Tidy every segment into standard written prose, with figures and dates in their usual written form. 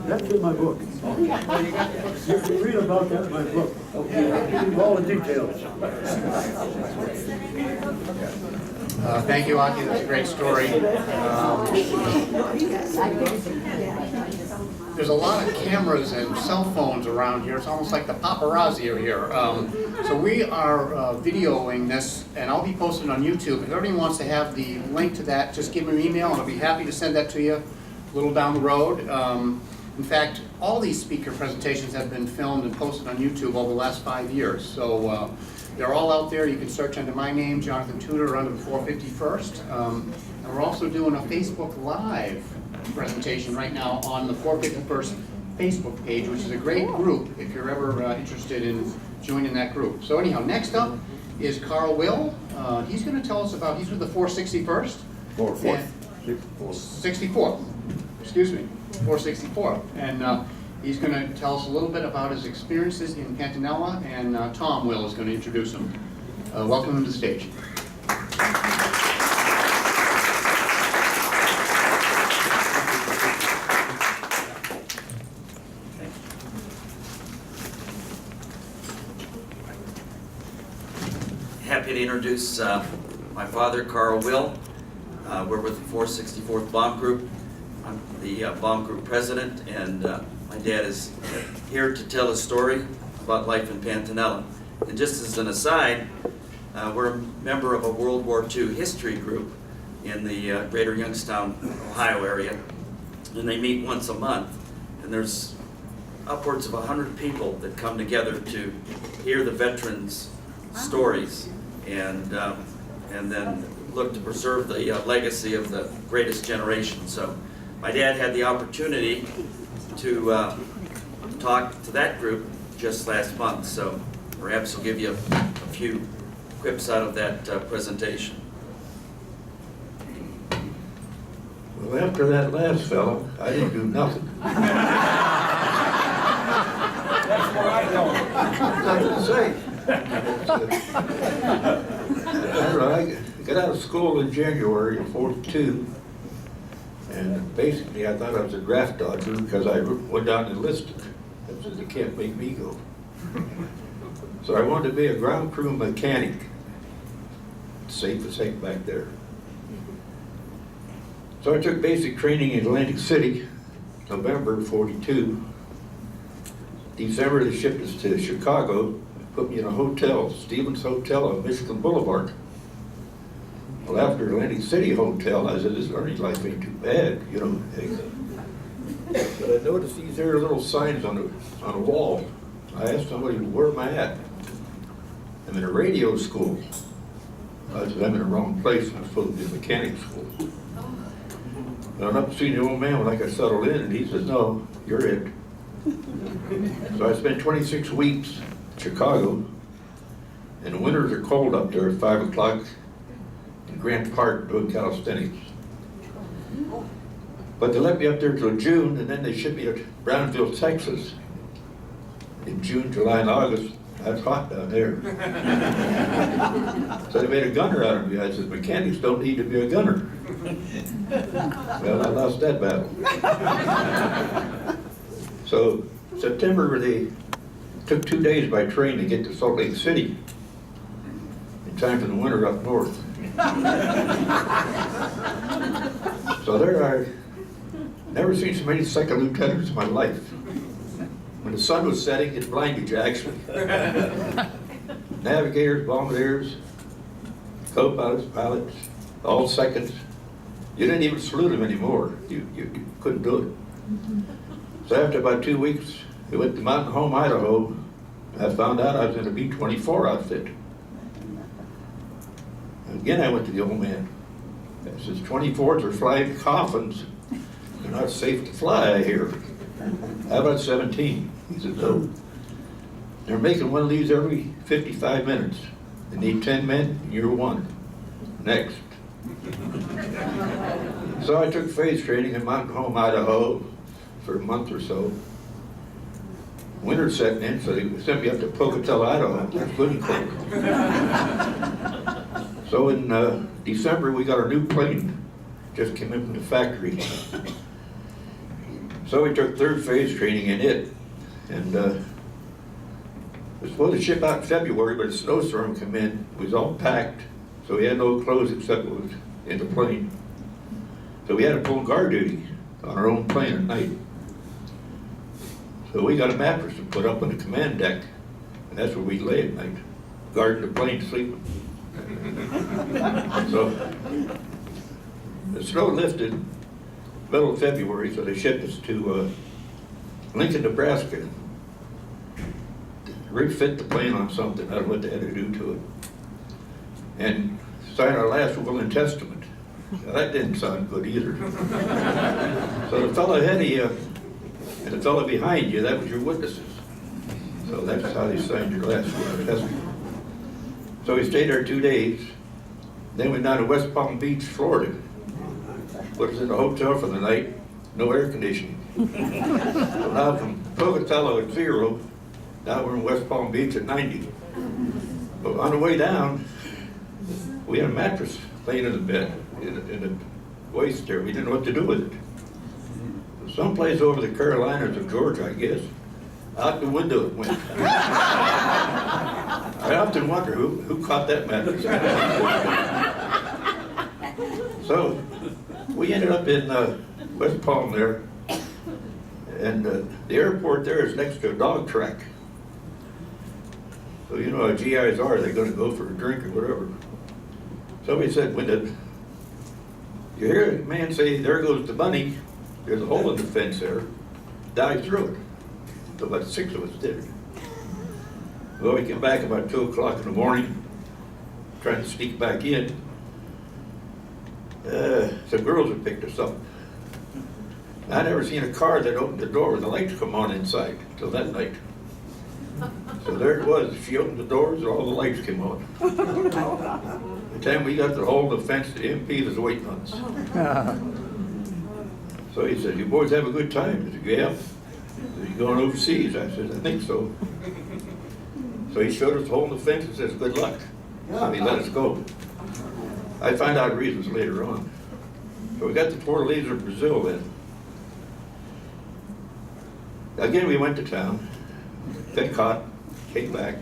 That's in my book. You can read about that in my book. All the details. Thank you, Aki. That's a great story. There's a lot of cameras and cell phones around here. It's almost like the paparazzi are here. So we are videoing this, and I'll be posting on YouTube. If everyone wants to have the link to that, just give me an email, and I'll be happy to send that to you a little down the road. In fact, all these speaker presentations have been filmed and posted on YouTube over the last 5 years. So they're all out there. You can search under my name, Jonathan Tudor, under the 451st. And we're also doing a Facebook Live presentation right now on the 451st Facebook page, which is a great group if you're ever interested in joining that group. So anyhow, next up is Carl Will. He's going to tell us about, he's with the 461st? 64th. Excuse me, 464th. And he's going to tell us a little bit about his experiences in Pantenella, and Tom Will is going to introduce him. Welcome him to the stage. Happy to introduce my father, Carl Will. We're with the 464th Bomb Group. I'm the Bomb Group president, and my dad is here to tell a story about life in Pantenella. And just as an aside, we're a member of a World War II history group in the greater Youngstown, Ohio area. And they meet once a month, and there's upwards of 100 people that come together to hear the veterans' stories and then look to preserve the legacy of the greatest generation. So my dad had the opportunity to talk to that group just last month, so perhaps he'll give you a few quips out of that presentation. Well, after that last fellow, I didn't do nothing. That's where I go. Nothing to say. I got out of school in January of '42, and basically I thought I was a draft dodger because I went down and enlisted. That said, they can't make me go. So I wanted to be a ground crew mechanic. Safe as heck back there. So I took basic training in Atlantic City, November '42. December they shipped us to Chicago, put me in a hotel, Stevens Hotel on Michigan Boulevard. Well, after Atlantic City Hotel, I said, this Army life ain't too bad, you know. But I noticed these there little signs on a wall. I asked somebody, where am I at? I'm in a radio school. I said, I'm in the wrong place. I'm supposed to be in mechanic school. And I went up to see the old man when I got settled in, and he says, no, you're it. So I spent 26 weeks in Chicago, and the winters are cold up there at 5 o'clock in Grant Park doing calisthenics. But they let me up there till June, and then they shipped me to Brownville, Texas. In June, July, and August, that's hot down there. So they made a gunner out of me. I said, mechanics don't need to be a gunner. Well, I lost that battle. So September, they took 2 days by train to get to Salt Lake City in time for the winter up north. So there I never seen so many second lieutenants in my life. When the sun was setting, it blinded you actually. Navigators, bombardiers, co-pilots, all seconds. You didn't even salute them anymore. You couldn't do it. So after about 2 weeks, we went to Mountain Home, Idaho. I found out I was in a B-24 outfit. Again, I went to the old man. I says, 24s are flying coffins. They're not safe to fly here. How about 17? He said, no. They're making one of these every 55 minutes. They need 10 men, and you're one. Next. So I took phase training in Mountain Home, Idaho for a month or so. Winter setting in, so they sent me up to Pocatello, Idaho. That's good and cold. So in December, we got a new plane. Just came in from the factory. So we took third phase training in it, and we were supposed to ship out in February, but a snowstorm came in. It was all packed, so we had no clothes except what was in the plane. So we had to pull guard duty on our own plane at night. So we got a mattress to put up on the command deck, and that's where we lay at night, guarding the plane, sleeping. So the snow lifted middle of February, so they shipped us to Lincoln, Nebraska. Refit the plane on something, I don't know what they had to do to it. And sign our last will and testament. Now, that didn't sound good either. So the fellow ahead of you and the fellow behind you, that was your witnesses. So that's how they signed your last will and testament. So we stayed there 2 days. Then we went down to West Palm Beach, Florida. Put us in a hotel for the night, no air conditioning. So now from Pocatello at 0, now we're in West Palm Beach at 90. But on the way down, we had a mattress laying in the bed, in the waist there. We didn't know what to do with it. Someplace over the Carolinas or Georgia, I guess, out the window it went. I often wonder who caught that mattress. So we ended up in West Palm there, and the airport there is next to a dog track. So you know how GIs are, they're going to go for a drink or whatever. Somebody said, when you hear a man say, there goes the bunny, there's a hole in the fence there, dive through it. So about 6 of us did it. Well, we came back about 2 o'clock in the morning, trying to sneak back in. Some girls had picked us up. I never seen a car that opened the door and the lights come on inside till that night. So there it was. She opened the doors and all the lights came on. By the time we got to hold the fence, the MP was waiting on us. So he said, "You boys have a good time?" I said, "Yeah." "Are you going overseas?" I said, "I think so." So he showed us the hole in the fence and says, "Good luck." So he let us go. I found out reasons later on. So we got to Fortaleza, Brazil then. Again, we went to town, got caught, came back.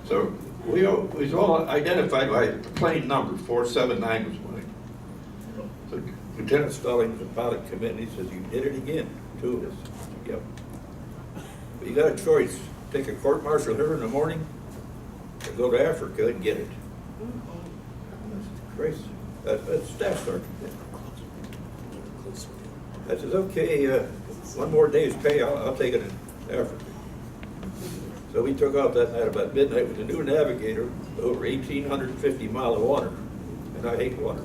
So we was all identified by the plane number, 479 was mine. So Lieutenant Stallings, the pilot, came in and he says, "You did it again, 2 of us." Yep. But you got a choice, take a court-martial here in the morning, or go to Africa and get it. That's crazy. That's Staff Sergeant. I says, "Okay, 1 more day's pay, I'll take it in Africa." So we took off that night about midnight with a new navigator over 1,850 miles of water, and I hate water.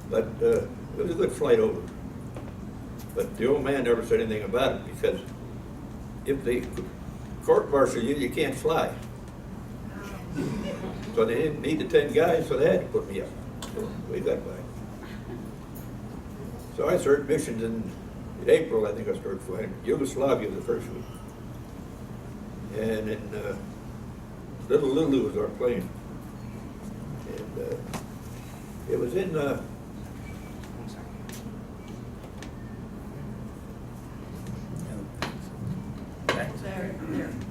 But it was a good flight over. But the old man never said anything about it, because if they court-martial you, you can't fly. So they didn't need the 10 guys, so they had to put me up. So we got by. So I started missions in April, I think I started flying. Yugoslavia the first week. And in Little Lulu was our plane. And it was in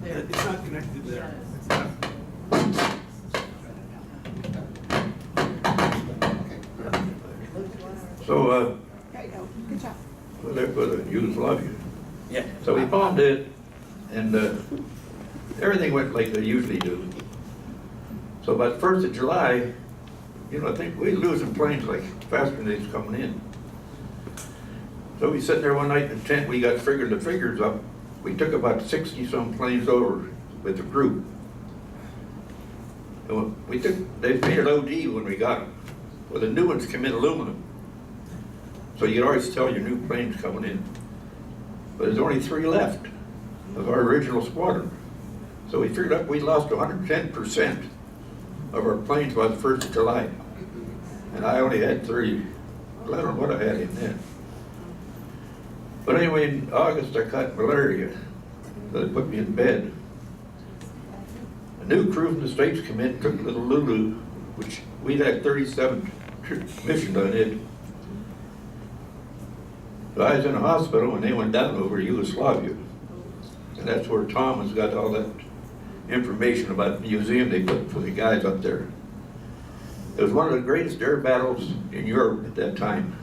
It's not connected there. So There you go. Good job. well, there was a Yugoslavia. Yeah. So we bombed it, and everything went like they usually do. So about 1st of July, you know, I think we were losing planes like faster than they was coming in. So we sitting there one night in the tent, we got the figures up. We took about 60-some planes over with the group. And they made it OD when we got them. Well, the new ones come in aluminum. So you'd always tell your new planes coming in. But there's only 3 left of our original squadron. So we figured out we lost 110% of our planes by the 1st of July. And I only had 30. Well, I don't know what I had in then. But anyway, in August I caught malaria. So they put me in bed. A new crew from the States came in, took Little Lulu, which we'd had 37 missions on it. So I was in a hospital and they went down over to Yugoslavia. And that's where Tom has got all that information about the museum they put for the guys up there. It was one of the greatest air battles in Europe at that time.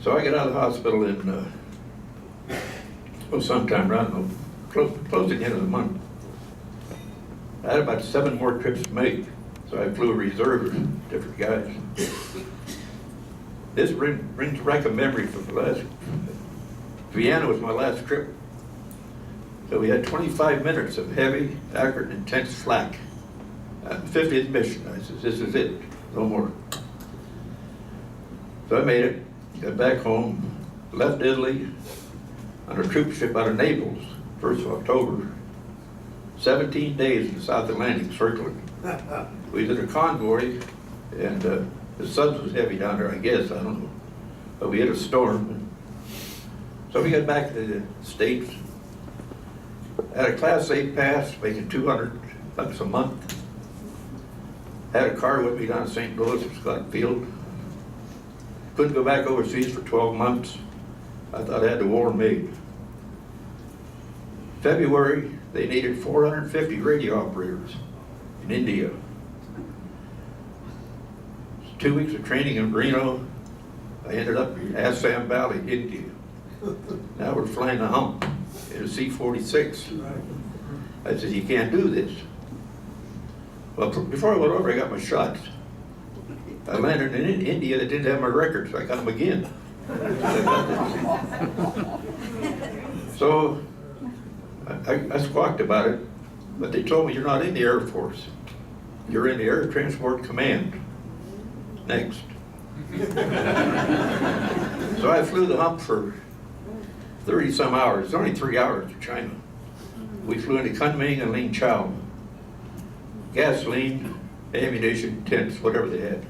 So I got out of the hospital in, sometime around, close to the end of the month. I had about 7 more trips to make, so I flew a reserve with different guys. This brings back a memory from the last, Vienna was my last trip. So we had 25 minutes of heavy, accurate, intense flak. 50th mission, I said, this is it, no more. So I made it, got back home, left Italy on a troop ship out of Naples, 1st of October. 17 days in the South Atlantic circling. We did a convoy, and the subs was heavy down there, I guess, I don't know. But we hit a storm. So we got back to the States. Had a Class A pass, making $200 a month. Had a car with me down to St. Louis at Scott Field. Couldn't go back overseas for 12 months. I thought I had the war made. February, they needed 450 radio operators in India. 2 weeks of training in Reno. I ended up in Assam Valley, India. Now we're flying the hump in a C-46. I said, you can't do this. Well, before I went over, I got my shots. I landed in India, they didn't have my record, so I got them again. So I squawked about it, but they told me, you're not in the Air Force. You're in the Air Transport Command. Next. So I flew the hump for 30 some hours. It's only 3 hours to China. We flew into Kunming and Lingchao. Gasoline, ammunition, tents, whatever they had.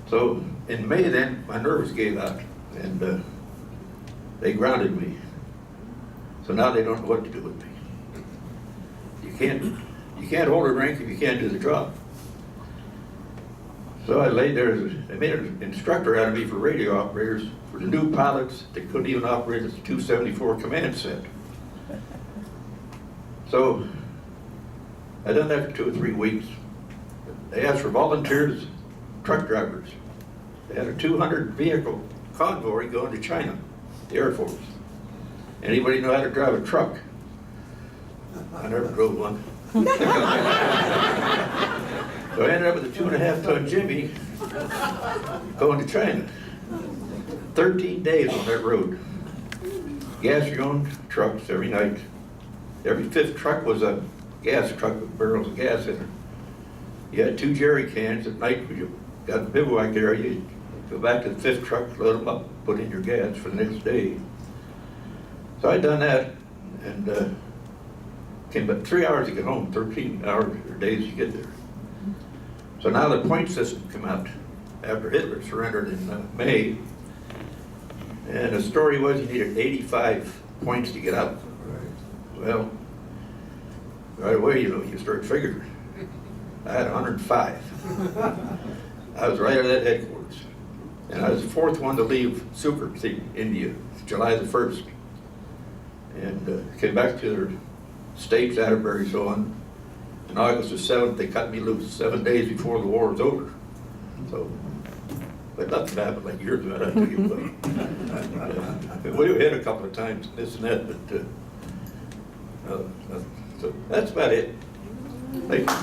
So in May then, my nerves gave out and they grounded me. So now they don't know what to do with me. You can't hold a rank if you can't do the job. So I laid there, they made an instructor out of me for radio operators, for the new pilots that couldn't even operate the 274 command set. So I done that for 2 or 3 weeks. They asked for volunteers, truck drivers. They had a 200 vehicle convoy going to China, the Air Force. Anybody know how to drive a truck? I never drove one. So I ended up with a 2.5-ton Jimmy going to China. 13 days on that road. Gas your own trucks every night. Every 5th truck was a gas truck with barrels of gas in it. You had 2 jerry cans at night when you got the bivouac area. You go back to the 5th truck, load them up, put in your gas for the next day. So I done that, and came about 3 hours to get home, 13 hours or days to get there. So now the point system came out after Hitler surrendered in May. And the story was you needed 85 points to get out. Well, right away, you start figuring. I had 105. I was right at that headquarters. And I was the 4th one to leave Super, India, July the 1st. And came back to their States, Atterbury, so on. On August the 7th, they cut me loose 7 days before the war was over. So, but nothing happened like yours, I tell you. But we hit a couple of times, this and that, but so that's about it. Thank you.